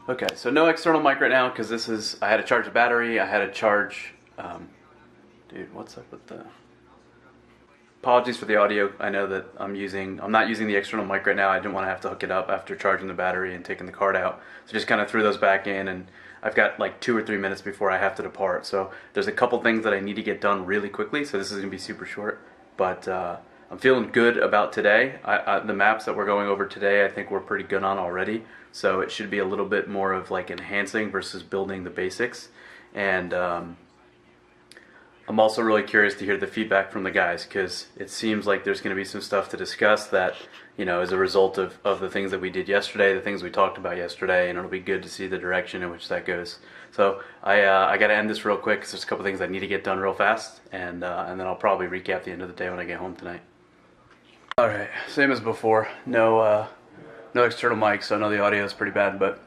Okay, so no external mic right now because I had to charge the battery. I had to charge, dude, what's up with the? Apologies for the audio. I know that I'm not using the external mic right now. I didn't want to have to hook it up after charging the battery and taking the card out. So just kind of threw those back in, and I've got like 2 or 3 minutes before I have to depart. So there's a couple things that I need to get done really quickly. So this is going to be super short, but I'm feeling good about today. The maps that we're going over today, I think we're pretty good on already. So it should be a little bit more of like enhancing versus building the basics. And I'm also really curious to hear the feedback from the guys, because it seems like there's going to be some stuff to discuss that, as a result of the things that we did yesterday, the things we talked about yesterday, and it'll be good to see the direction in which that goes. So I got to end this real quick because there's a couple things I need to get done real fast, and then I'll probably recap the end of the day when I get home tonight. All right, same as before. No external mic, so I know the audio is pretty bad, but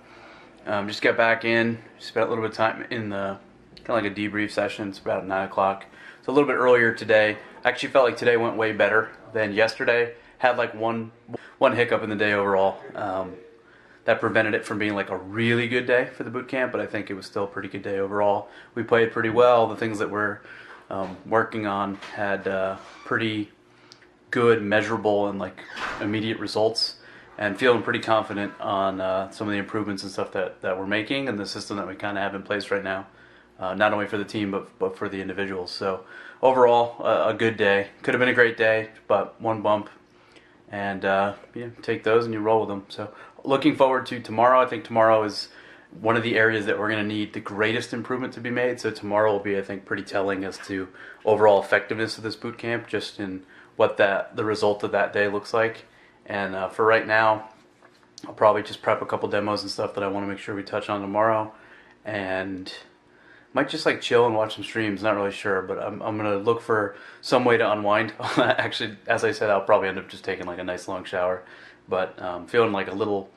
just got back in, spent a little bit of time in the kind of like a debrief session. It's about 9 o'clock. It's a little bit earlier today. I actually felt like today went way better than yesterday. Had like one hiccup in the day overall. That prevented it from being like a really good day for the boot camp, but I think it was still a pretty good day overall. We played pretty well. The things that we're working on had pretty good, measurable, and like immediate results. And feeling pretty confident on some of the improvements and stuff that we're making and the system that we kind of have in place right now. Not only for the team, but for the individuals. So overall, a good day. Could have been a great day, but one bump. And take those and you roll with them. So looking forward to tomorrow. I think tomorrow is one of the areas that we're going to need the greatest improvement to be made. So tomorrow will be, I think, pretty telling as to overall effectiveness of this boot camp, just in what the result of that day looks like. And for right now, I'll probably just prep a couple demos and stuff that I want to make sure we touch on tomorrow, and might just like chill and watch some streams. Not really sure, but I'm gonna look for some way to unwind. Actually, as I said, I'll probably end up just taking like a nice long shower, but feeling like a little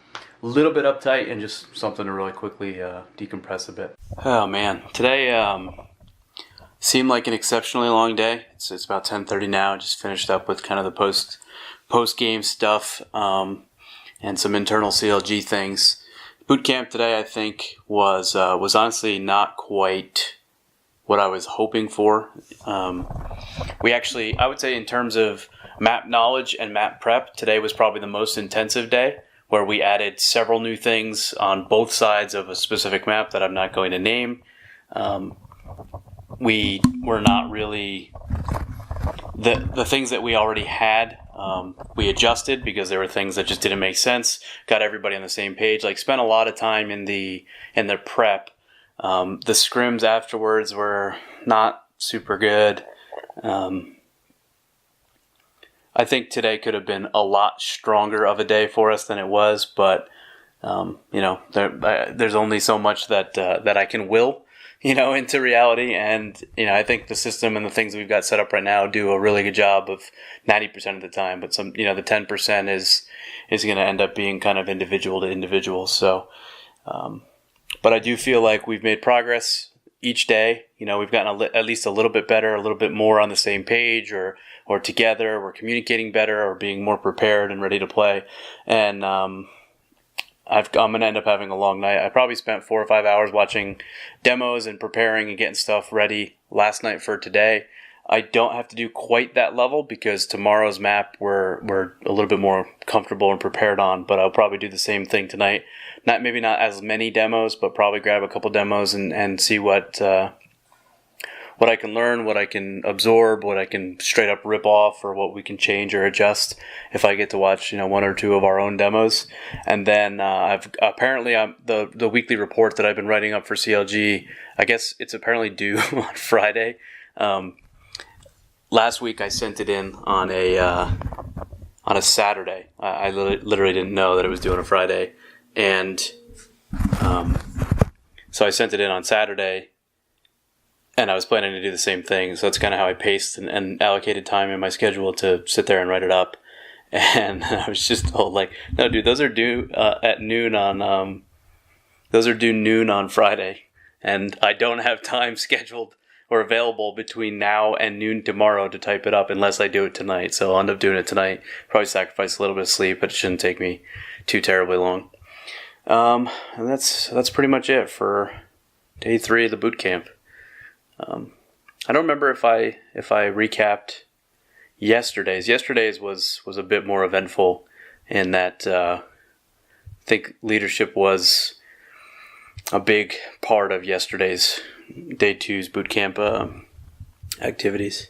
bit uptight and just something to really quickly decompress a bit. Oh man, today seemed like an exceptionally long day. It's about 10:30 now. Just finished up with kind of the post-game stuff and some internal CLG things. Boot camp today, I think, was honestly not quite what I was hoping for. I would say in terms of map knowledge and map prep, today was probably the most intensive day, where we added several new things on both sides of a specific map that I'm not going to name. We were not really... The things that we already had, we adjusted because there were things that just didn't make sense. Got everybody on the same page. Like, spent a lot of time in the prep. The scrims afterwards were not super good. I think today could have been a lot stronger of a day for us than it was, but there's only so much that I can will into reality. And, I think the system and the things we've got set up right now do a really good job of 90% of the time. But the 10% is going to end up being kind of individual to individual. So, but I do feel like we've made progress each day. We've gotten at least a little bit better, a little bit more on the same page or together. We're communicating better or being more prepared and ready to play. And, I'm going to end up having a long night. I probably spent 4 or 5 hours watching demos and preparing and getting stuff ready last night for today. I don't have to do quite that level because tomorrow's map we're a little bit more comfortable and prepared on, but I'll probably do the same thing tonight. Maybe not as many demos, but probably grab a couple demos and see what I can learn, what I can absorb, what I can straight up rip off, or what we can change or adjust if I get to watch 1 or 2 of our own demos. And then the weekly report that I've been writing up for CLG, I guess it's apparently due on Friday. Last week I sent it in on a Saturday. I literally didn't know that it was due on a Friday, and so I sent it in on Saturday. And I was planning to do the same thing, so that's kind of how I paced and allocated time in my schedule to sit there and write it up. And I was just told, like, no, dude, those are due at noon on. Those are due noon on Friday, and I don't have time scheduled or available between now and noon tomorrow to type it up unless I do it tonight. So I'll end up doing it tonight. Probably sacrifice a little bit of sleep, but it shouldn't take me too terribly long. And that's pretty much it for day 3 of the boot camp. I don't remember if I recapped yesterday's. Yesterday's was a bit more eventful in that I think leadership was a big part of yesterday's day 2's boot camp activities.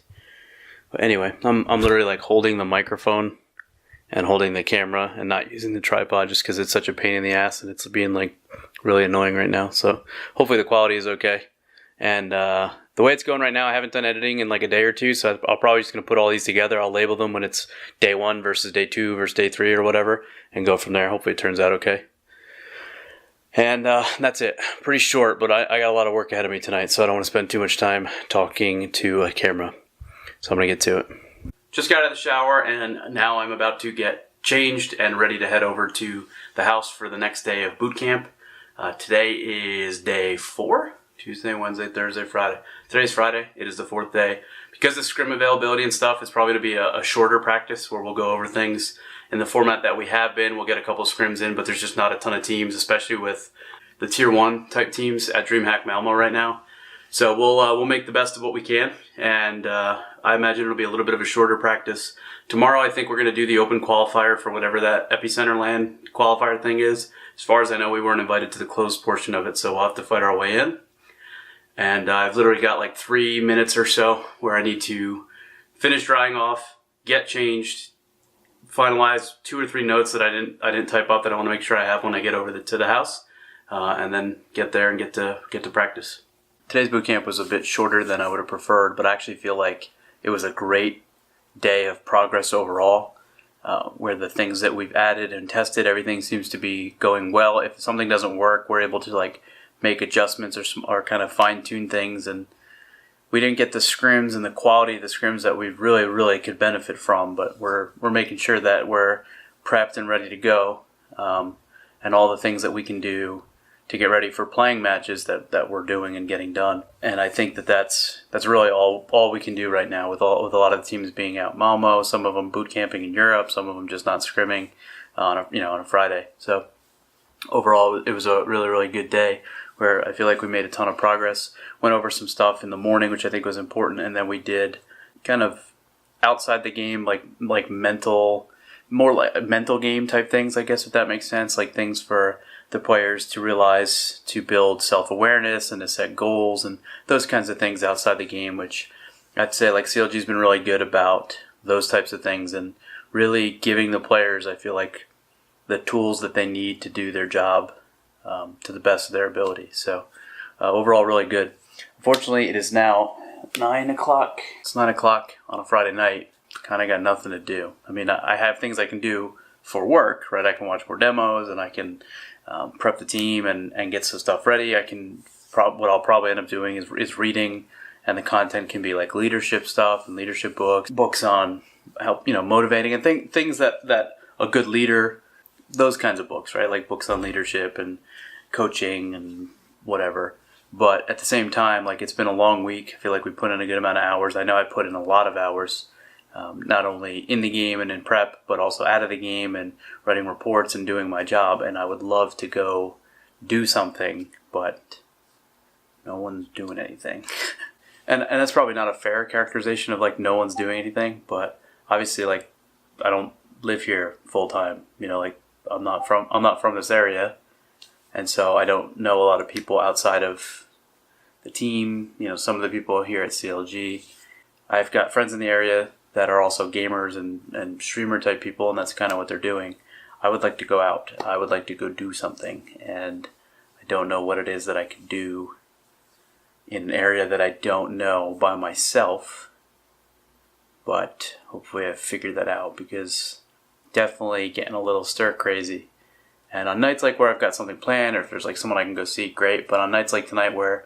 But anyway, I'm literally like holding the microphone and holding the camera and not using the tripod just because it's such a pain in the ass and it's being like really annoying right now. So hopefully the quality is okay. And the way it's going right now, I haven't done editing in like a day or two, so I'll probably just going to put all these together. I'll label them when it's day 1 versus day 2 versus day 3 or whatever and go from there. Hopefully it turns out okay. And that's it. Pretty short, but I got a lot of work ahead of me tonight, so I don't want to spend too much time talking to a camera. So I'm going to get to it. Just got out of the shower, and now I'm about to get changed and ready to head over to the house for the next day of boot camp. Today is day 4. Tuesday, Wednesday, Thursday, Friday. Today's Friday. It is the 4th day. Because of scrim availability and stuff, it's probably going to be a shorter practice where we'll go over things in the format that we have been. We'll get a couple scrims in, but there's just not a ton of teams, especially with the Tier 1 type teams at Dreamhack Malmo right now. So we'll make the best of what we can, and I imagine it'll be a little bit of a shorter practice. Tomorrow I think we're going to do the open qualifier for whatever that Epicenter LAN qualifier thing is. As far as I know, we weren't invited to the closed portion of it, so we'll have to fight our way in. And I've literally got like 3 minutes or so where I need to finish drying off, get changed, finalize 2 or 3 notes that I didn't type up that I want to make sure I have when I get over to the house, and then get there and get to practice. Today's boot camp was a bit shorter than I would have preferred, but I actually feel like it was a great day of progress overall, where the things that we've added and tested, everything seems to be going well. If something doesn't work, we're able to like make adjustments or kind of fine-tune things, and we didn't get the scrims and the quality of the scrims that we really could benefit from, but we're making sure that we're prepped and ready to go, and all the things that we can do to get ready for playing matches that we're doing and getting done. And I think that's really all we can do right now with a lot of the teams being out Malmo, some of them boot camping in Europe, some of them just not scrimming on a Friday. So overall, it was a really good day where I feel like we made a ton of progress. Went over some stuff in the morning, which I think was important, and then we did kind of outside the game, like mental, more like mental game type things, I guess, if that makes sense, like things for the players to realize, to build self-awareness and to set goals and those kinds of things outside the game, which I'd say like CLG's been really good about those types of things and really giving the players, I feel like, the tools that they need to do their job to the best of their ability. So overall, really good. Unfortunately, it is now 9 o'clock. It's 9 o'clock on a Friday night. Kind of got nothing to do. I mean, I have things I can do for work, right? I can watch more demos and I can prep the team and get some stuff ready. I can what I'll probably end up doing is reading, and the content can be like leadership stuff and leadership books on help, motivating and things that a good leader, those kinds of books, right? Like books on leadership and coaching and whatever. But at the same time, like it's been a long week. I feel like we put in a good amount of hours. I know I put in a lot of hours, not only in the game and in prep, but also out of the game and writing reports and doing my job. And I would love to go do something, but no one's doing anything. and that's probably not a fair characterization of like no one's doing anything, but obviously like I don't live here full time. Like I'm not from this area, and so I don't know a lot of people outside of the team. Some of the people here at CLG. I've got friends in the area that are also gamers and streamer type people, and that's kind of what they're doing. I would like to go out. I would like to go do something, and I don't know what it is that I can do in an area that I don't know by myself, but hopefully I've figured that out, because definitely getting a little stir crazy. And on nights like where I've got something planned, or if there's like someone I can go see, great. But on nights like tonight where,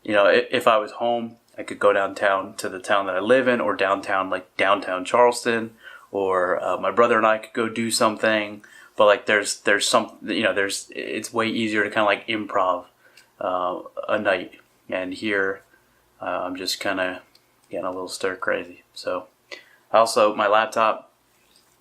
if I was home, I could go downtown to the town that I live in, or downtown, like downtown Charleston, or my brother and I could go do something. But like there's some, it's way easier to kind of like improv a night. And here, I'm just kind of getting a little stir crazy. So also my laptop,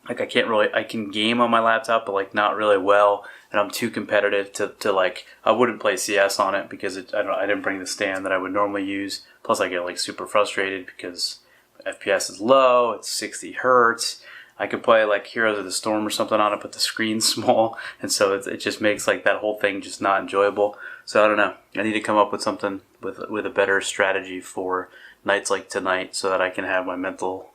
like I can game on my laptop, but like not really well, and I'm too competitive to like, I wouldn't play CS on it because I didn't bring the stand that I would normally use. Plus I get like super frustrated because FPS is low, it's 60 hertz. I could play like Heroes of the Storm or something on it, but the screen's small, and so it just makes like that whole thing just not enjoyable. So I don't know. I need to come up with something with a better strategy for nights like tonight, so that I can have my mental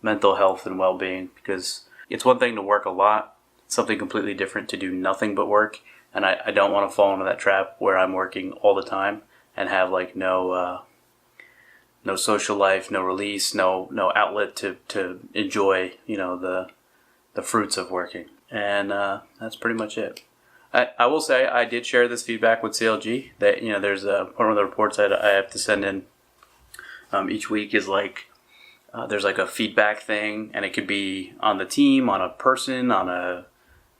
health and well-being, because it's one thing to work a lot. It's something completely different to do nothing but work, and I don't want to fall into that trap where I'm working all the time and have like no social life, no release, no outlet to enjoy, the fruits of working. And that's pretty much it. I will say I did share this feedback with CLG that, there's one of the reports I have to send in each week is like, there's like a feedback thing, and it could be on the team, on a person, on a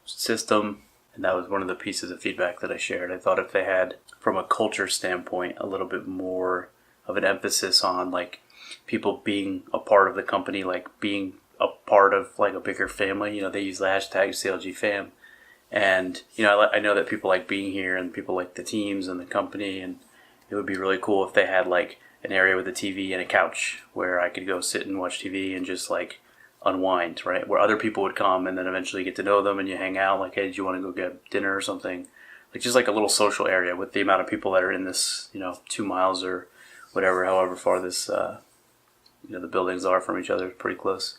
system. And that was one of the pieces of feedback that I shared. I thought if they had, from a culture standpoint, a little bit more of an emphasis on like people being a part of the company, like being a part of like a bigger family. They use the hashtag CLG fam. And, I know that people like being here and people like the teams and the company, and it would be really cool if they had like an area with a TV and a couch where I could go sit and watch TV and just like unwind, right? Where other people would come and then eventually get to know them and you hang out like, hey, do you want to go get dinner or something? Like just like a little social area with the amount of people that are in this, 2 miles or whatever, however far this, the buildings are from each other, pretty close.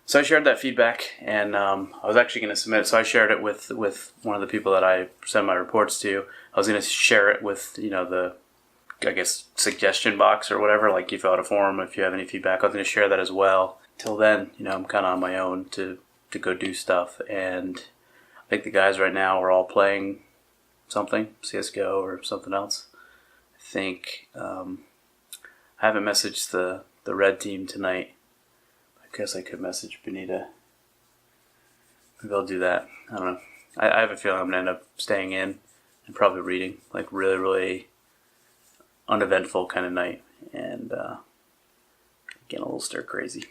So I shared that feedback, and I was actually going to submit it. So I shared it with one of the people that I send my reports to. I was going to share it with, the, I guess, suggestion box or whatever, like you fill out a form if you have any feedback. I was going to share that as well. Till then, I'm kind of on my own to go do stuff, and I think the guys right now are all playing something, CSGO or something else. I think I haven't messaged the red team tonight. I guess I could message Benita. Maybe I'll do that. I don't know. I have a feeling I'm going to end up staying in and probably reading, like really, really uneventful kind of night, and getting a little stir crazy.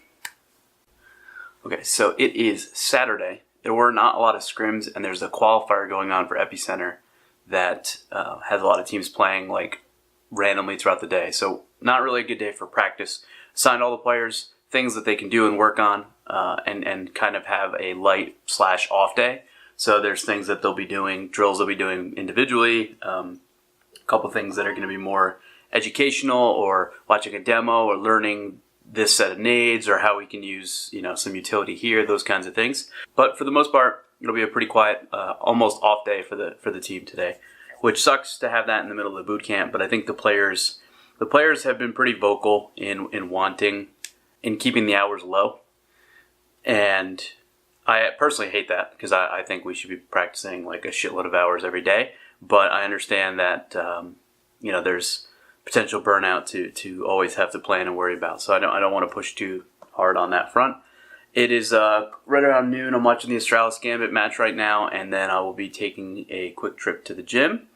Okay, so it is Saturday. There were not a lot of scrims, and there's a qualifier going on for Epicenter that has a lot of teams playing like randomly throughout the day. So not really a good day for practice. Assigned all the players things that they can do and work on, and kind of have a light/off day. So there's things that they'll be doing, drills they'll be doing individually, a couple things that are going to be more educational, or watching a demo, or learning this set of nades, or how we can use some utility here, those kinds of things. But for the most part, it'll be a pretty quiet, almost off day for the team today, which sucks to have that in the middle of the boot camp. But I think the players have been pretty vocal in keeping the hours low, and I personally hate that because I think we should be practicing like a shitload of hours every day. But I understand that there's potential burnout to always have to plan and worry about. So I don't want to push too hard on that front. It is right around noon. I'm watching the Astralis Gambit match right now, and then I will be taking a quick trip to the gym.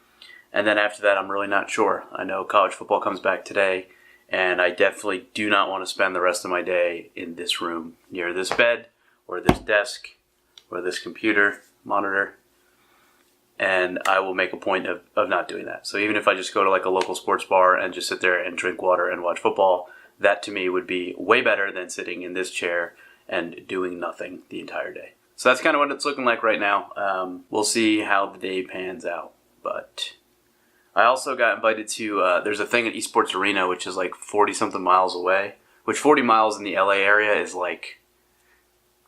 And then after that, I'm really not sure. I know college football comes back today, and I definitely do not want to spend the rest of my day in this room, near this bed, or this desk, or this computer monitor. And I will make a point of not doing that. So even if I just go to like a local sports bar and just sit there and drink water and watch football, that to me would be way better than sitting in this chair and doing nothing the entire day. So that's kind of what it's looking like right now. We'll see how the day pans out. But I also got invited to, there's a thing at Esports Arena, which is like 40-something miles away, which 40 miles in the LA area is like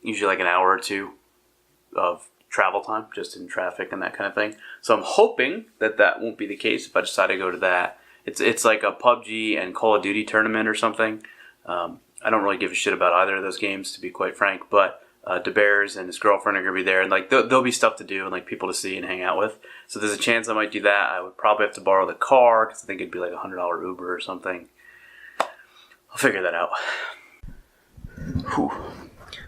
usually like an hour or two of travel time, just in traffic and that kind of thing. So I'm hoping that won't be the case if I decide to go to that. It's like a PUBG and Call of Duty tournament or something. I don't really give a shit about either of those games, to be quite frank, but DeBears and his girlfriend are going to be there, and like there'll be stuff to do and like people to see and hang out with. So there's a chance I might do that. I would probably have to borrow the car because I think it'd be like a $100 Uber or something. I'll figure that out. Whew.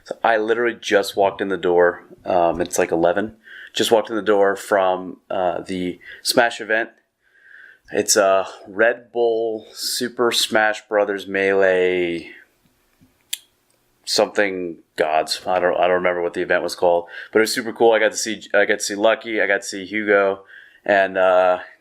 So I literally just walked in the door. It's like 11. Just walked in the door from the Smash event. It's a Red Bull Super Smash Brothers Melee something gods. I don't remember what the event was called, but it was super cool. I got to see Lucky, I got to see Hugo, and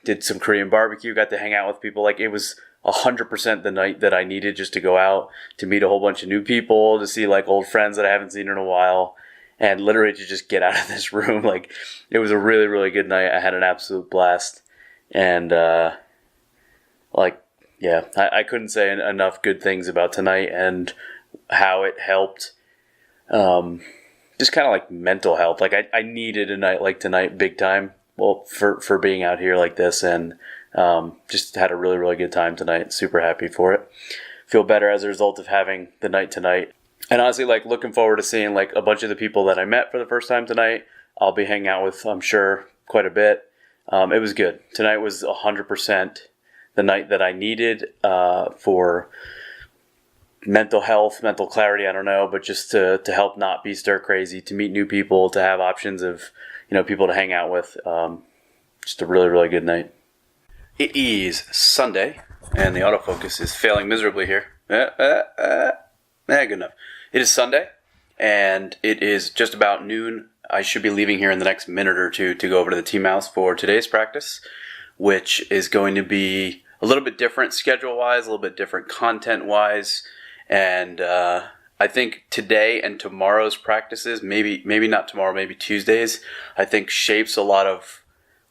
did some Korean barbecue. Got to hang out with people. Like, it was 100% the night that I needed, just to go out, to meet a whole bunch of new people, to see like old friends that I haven't seen in a while, and literally to just get out of this room. Like, it was a really, really good night. I had an absolute blast, and I couldn't say enough good things about tonight and how it helped. Just kind of like mental health. Like, I needed a night like tonight big time. Well, for being out here like this, and just had a really, really good time tonight. Super happy for it. Feel better as a result of having the night tonight. And honestly, like, looking forward to seeing like a bunch of the people that I met for the first time tonight. I'll be hanging out with, I'm sure, quite a bit. It was good. Tonight was 100% the night that I needed for mental health, mental clarity, I don't know, but just to help not be stir crazy, to meet new people, to have options of, people to hang out with. Just a really, really good night. It is Sunday, and the autofocus is failing miserably here. Good enough. It is Sunday, and it is just about noon. I should be leaving here in the next minute or two to go over to the team house for today's practice, which is going to be a little bit different schedule-wise, a little bit different content-wise, and I think today and tomorrow's practices, maybe not tomorrow, maybe Tuesdays, I think shapes a lot of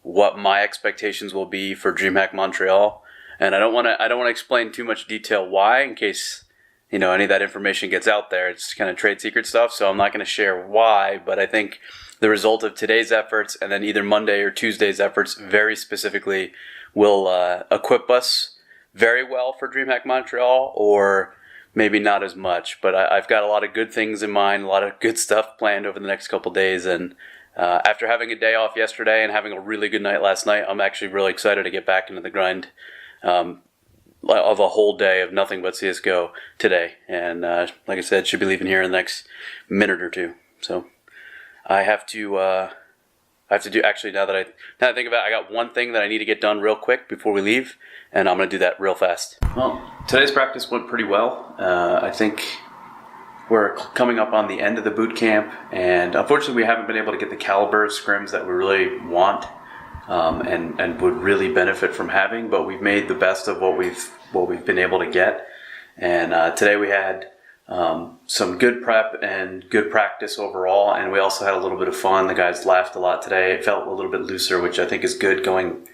what my expectations will be for Dreamhack Montreal. And I don't want to explain too much detail why, in case any of that information gets out there. It's kind of trade secret stuff, so I'm not going to share why. But I think the result of today's efforts, and then either Monday or Tuesday's efforts, very specifically, will equip us very well for Dreamhack Montreal, or maybe not as much. But I've got a lot of good things in mind, a lot of good stuff planned over the next couple days, and after having a day off yesterday and having a really good night last night, I'm actually really excited to get back into the grind of a whole day of nothing but CSGO today. And like I said, should be leaving here in the next minute or two. So I have to do, actually, now that I think about it, I got one thing that I need to get done real quick before we leave, and I'm going to do that real fast. Well, today's practice went pretty well. I think we're coming up on the end of the boot camp, and unfortunately we haven't been able to get the caliber of scrims that we really want and would really benefit from having, but we've made the best of what we've been able to get. And today we had some good prep and good practice overall, and we also had a little bit of fun. The guys laughed a lot today. It felt a little bit looser, which I think is good, going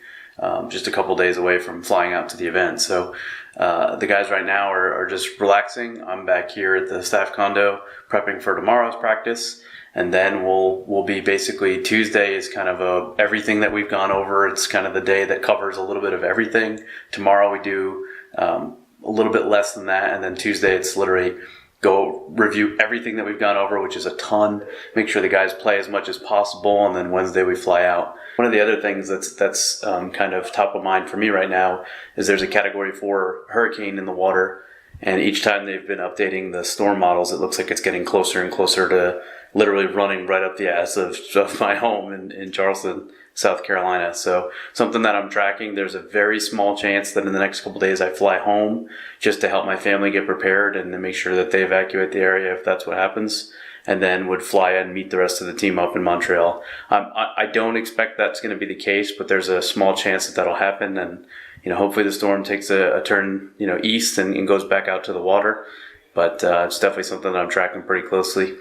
just a couple days away from flying out to the event. So the guys right now are just relaxing. I'm back here at the staff condo prepping for tomorrow's practice, and then we'll be basically, Tuesday is kind of everything that we've gone over. It's kind of the day that covers a little bit of everything. Tomorrow we do a little bit less than that, and then Tuesday it's literally go review everything that we've gone over, which is a ton, make sure the guys play as much as possible, and then Wednesday we fly out. One of the other things that's kind of top of mind for me right now is there's a Category 4 hurricane in the water, and each time they've been updating the storm models, it looks like it's getting closer and closer to literally running right up the ass of my home in Charleston, South Carolina. So something that I'm tracking. There's a very small chance that in the next couple days I fly home just to help my family get prepared and to make sure that they evacuate the area if that's what happens, and then would fly and meet the rest of the team up in Montreal. I don't expect that's going to be the case, but there's a small chance that that'll happen, and hopefully the storm takes a turn east and goes back out to the water. But it's definitely something that I'm tracking pretty closely.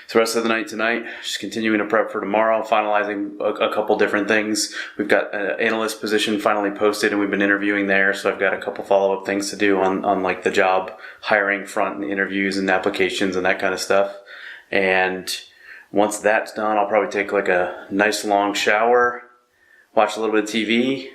So the rest of the night tonight, just continuing to prep for tomorrow, finalizing a couple different things. We've got an analyst position finally posted, and we've been interviewing there. So I've got a couple follow-up things to do on like the job hiring front and the interviews and applications and that kind of stuff. And once that's done, I'll probably take like a nice long shower, watch a little bit of TV,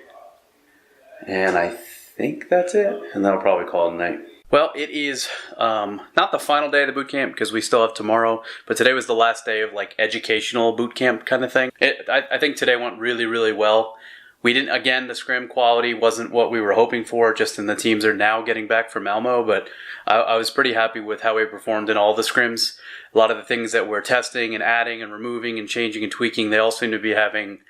and I think that's it. And that'll probably call it a night. Well, it is not the final day of the boot camp because we still have tomorrow, but today was the last day of like educational boot camp kind of thing. I think today went really, really well. We didn't, again, the scrim quality wasn't what we were hoping for, just in the teams are now getting back from Elmo, but I was pretty happy with how we performed in all the scrims. A lot of the things that we're testing and adding and removing and changing and tweaking, they all seem to be having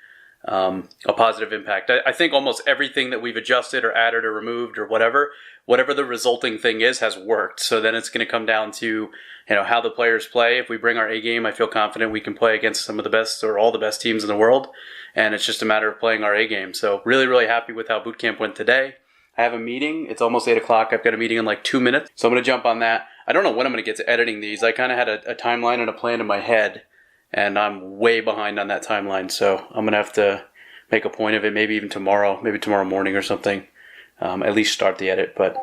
a positive impact. I think almost everything that we've adjusted or added or removed or whatever the resulting thing is has worked. So then it's going to come down to how the players play. If we bring our A game, I feel confident we can play against some of the best or all the best teams in the world. And it's just a matter of playing our A game. So really, really happy with how boot camp went today. I have a meeting. It's almost 8 o'clock. I've got a meeting in like 2 minutes. So I'm going to jump on that. I don't know when I'm going to get to editing these. I kind of had a timeline and a plan in my head, and I'm way behind on that timeline. So I'm going to have to make a point of it, maybe even tomorrow, maybe tomorrow morning or something. At least start the edit. But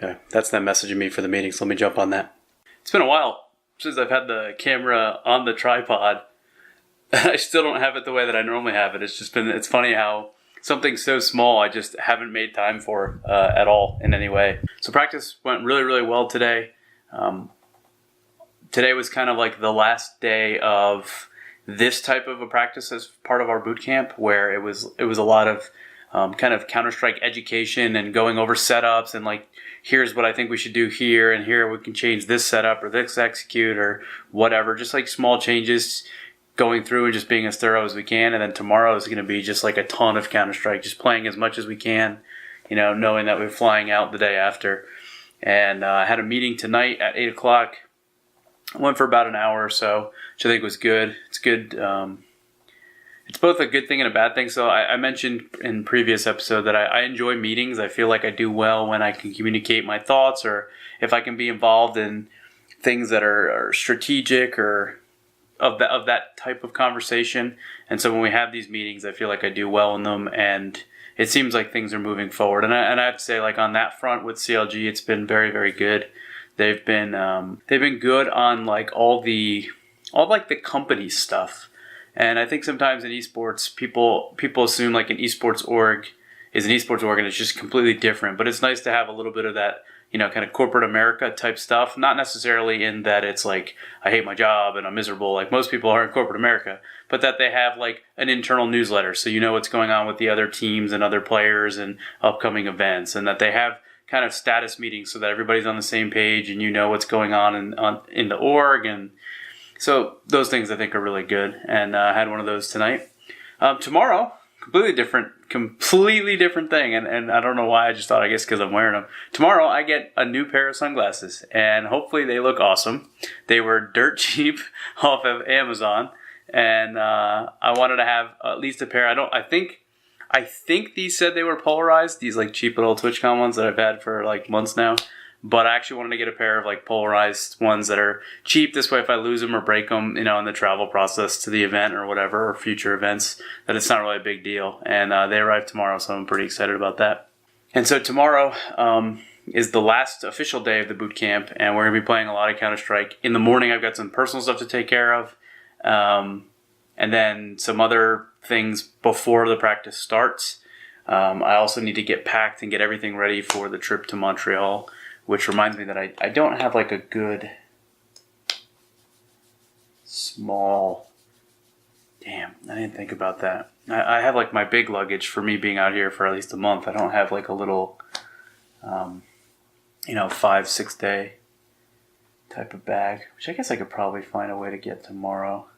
yeah, that's that message of me for the meeting. So let me jump on that. It's been a while since I've had the camera on the tripod. I still don't have it the way that I normally have it. It's funny how something so small I just haven't made time for at all in any way. So practice went really, really well today. Today was kind of like the last day of this type of a practice as part of our boot camp, where it was a lot of kind of Counter-Strike education and going over setups and like, here's what I think we should do here, and here we can change this setup or this execute or whatever. Just like small changes, going through and just being as thorough as we can. And then tomorrow is going to be just like a ton of Counter-Strike, just playing as much as we can, knowing that we're flying out the day after. And I had a meeting tonight at 8 o'clock. I went for about an hour or so, which I think was good. It's good. It's both a good thing and a bad thing. So I mentioned in previous episode that I enjoy meetings. I feel like I do well when I can communicate my thoughts, or if I can be involved in things that are strategic or of that type of conversation. And so when we have these meetings, I feel like I do well in them, and it seems like things are moving forward. And I have to say, like on that front with CLG, it's been very, very good. They've been good on like all like the company stuff. And I think sometimes in esports, people assume like an esports org is an esports org and it's just completely different. But it's nice to have a little bit of that, kind of corporate America type stuff. Not necessarily in that it's like, I hate my job and I'm miserable like most people are in corporate America, but that they have like an internal newsletter so you know what's going on with the other teams and other players and upcoming events, and that they have kind of status meetings so that everybody's on the same page and you know what's going on in the org. And so those things I think are really good, and I had one of those tonight. Tomorrow, completely different thing, and I don't know why. I just thought, I guess because I'm wearing them. Tomorrow I get a new pair of sunglasses, and hopefully they look awesome. They were dirt cheap off of Amazon, and I wanted to have at least a pair. I think these said they were polarized, these like cheap little TwitchCon ones that I've had for like months now. But I actually wanted to get a pair of like polarized ones that are cheap. This way, if I lose them or break them, in the travel process to the event or whatever, or future events, that it's not really a big deal. And they arrive tomorrow, so I'm pretty excited about that. And so tomorrow is the last official day of the boot camp, and we're going to be playing a lot of Counter-Strike. In the morning, I've got some personal stuff to take care of, and then some other things before the practice starts. I also need to get packed and get everything ready for the trip to Montreal. Which reminds me that I don't have like a good small... Damn, I didn't think about that. I have like my big luggage for me being out here for at least a month. I don't have like a little, 5-6 day type of bag, which I guess I could probably find a way to get tomorrow.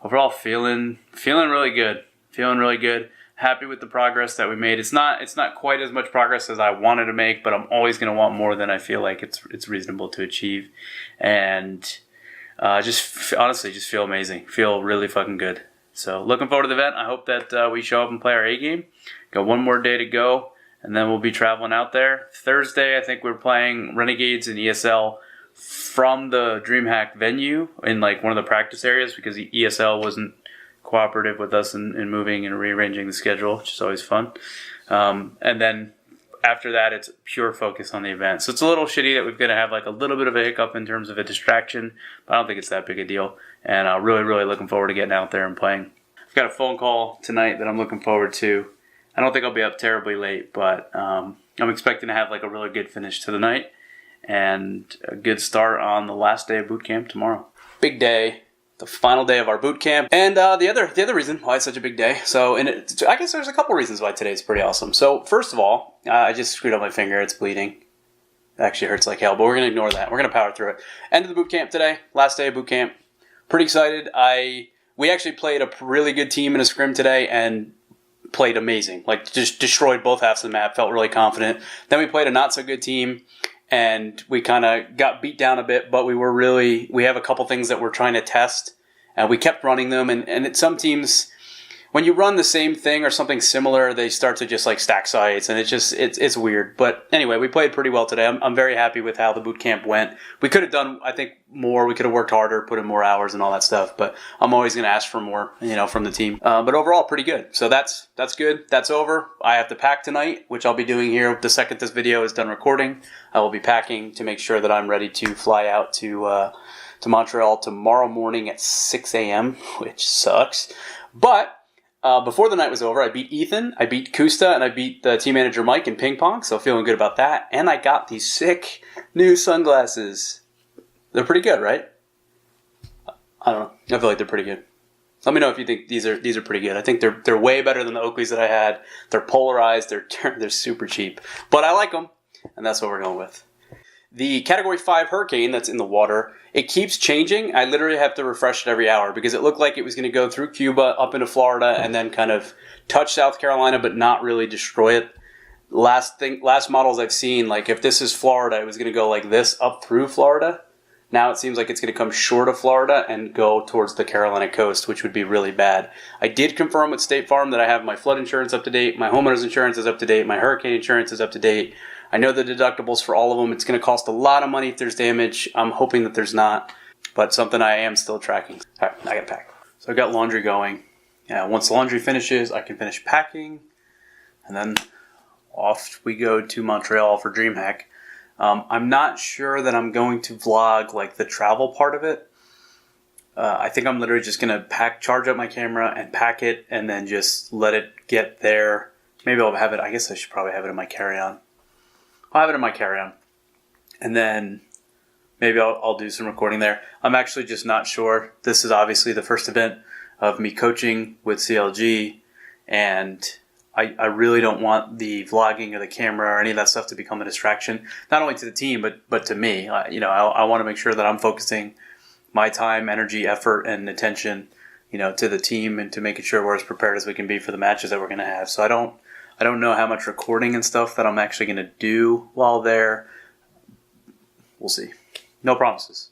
Overall, feeling really good. Feeling really good. Happy with the progress that we made. It's not quite as much progress as I wanted to make, but I'm always going to want more than I feel like it's reasonable to achieve. And honestly feel amazing. Feel really fucking good. So looking forward to the event. I hope that we show up and play our A game. Got one more day to go, and then we'll be traveling out there. Thursday, I think we're playing Renegades and ESL from the Dreamhack venue in like one of the practice areas, because the ESL wasn't cooperative with us in moving and rearranging the schedule, which is always fun. And then after that, it's pure focus on the event. So it's a little shitty that we're going to have like a little bit of a hiccup in terms of a distraction, but I don't think it's that big a deal. And I'm really, really looking forward to getting out there and playing. I've got a phone call tonight that I'm looking forward to. I don't think I'll be up terribly late, but I'm expecting to have like a really good finish to the night and a good start on the last day of boot camp tomorrow. Big day. The final day of our boot camp, and the other reason why it's such a big day. So, I guess there's a couple reasons why today's pretty awesome. So, first of all, I just screwed up my finger. It's bleeding. It actually hurts like hell, but we're gonna ignore that. We're gonna power through it. End of the boot camp today. Last day of boot camp. Pretty excited. I we actually played a really good team in a scrim today and played amazing. Like, just destroyed both halves of the map, felt really confident. Then we played a not so good team, and we kind of got beat down a bit, but we have a couple things that we're trying to test, and we kept running them, and some teams, when you run the same thing or something similar, they start to just like stack sites, and it's weird. But anyway, we played pretty well today. I'm very happy with how the boot camp went. We could have done, I think, more. We could have worked harder, put in more hours and all that stuff. But I'm always going to ask for more, from the team. But overall, pretty good. So that's good. That's over. I have to pack tonight, which I'll be doing here the second this video is done recording. I will be packing to make sure that I'm ready to fly out to Montreal tomorrow morning at 6 a.m., which sucks. But before the night was over, I beat Ethan, I beat Kusta, and I beat the team manager Mike in ping pong, so feeling good about that. And I got these sick new sunglasses. They're pretty good, right? I don't know. I feel like they're pretty good. Let me know if you think these are pretty good. I think they're way better than the Oakleys that I had. They're polarized. They're super cheap, but I like them, and that's what we're going with. The Category 5 hurricane that's in the water, it keeps changing. I literally have to refresh it every hour because it looked like it was going to go through Cuba, up into Florida, and then kind of touch South Carolina, but not really destroy it. Last models I've seen, like if this is Florida, it was going to go like this up through Florida. Now it seems like it's going to come short of Florida and go towards the Carolina coast, which would be really bad. I did confirm with State Farm that I have my flood insurance up to date, my homeowner's insurance is up to date, my hurricane insurance is up to date. I know the deductibles for all of them. It's going to cost a lot of money if there's damage. I'm hoping that there's not, but something I am still tracking. All right, I got to pack. So I got laundry going. Yeah, once the laundry finishes, I can finish packing, and then off we go to Montreal for Dreamhack. I'm not sure that I'm going to vlog like the travel part of it. I think I'm literally just going to charge up my camera and pack it, and then just let it get there. Maybe I'll have it. I guess I should probably have it in my carry-on. I'll have it in my carry-on, and then maybe I'll do some recording there. I'm actually just not sure. This is obviously the first event of me coaching with CLG, and I really don't want the vlogging or the camera or any of that stuff to become a distraction, not only to the team, but to me. I want to make sure that I'm focusing my time, energy, effort, and attention, to the team and to making sure we're as prepared as we can be for the matches that we're going to have. So I don't know how much recording and stuff that I'm actually going to do while there. We'll see. No promises.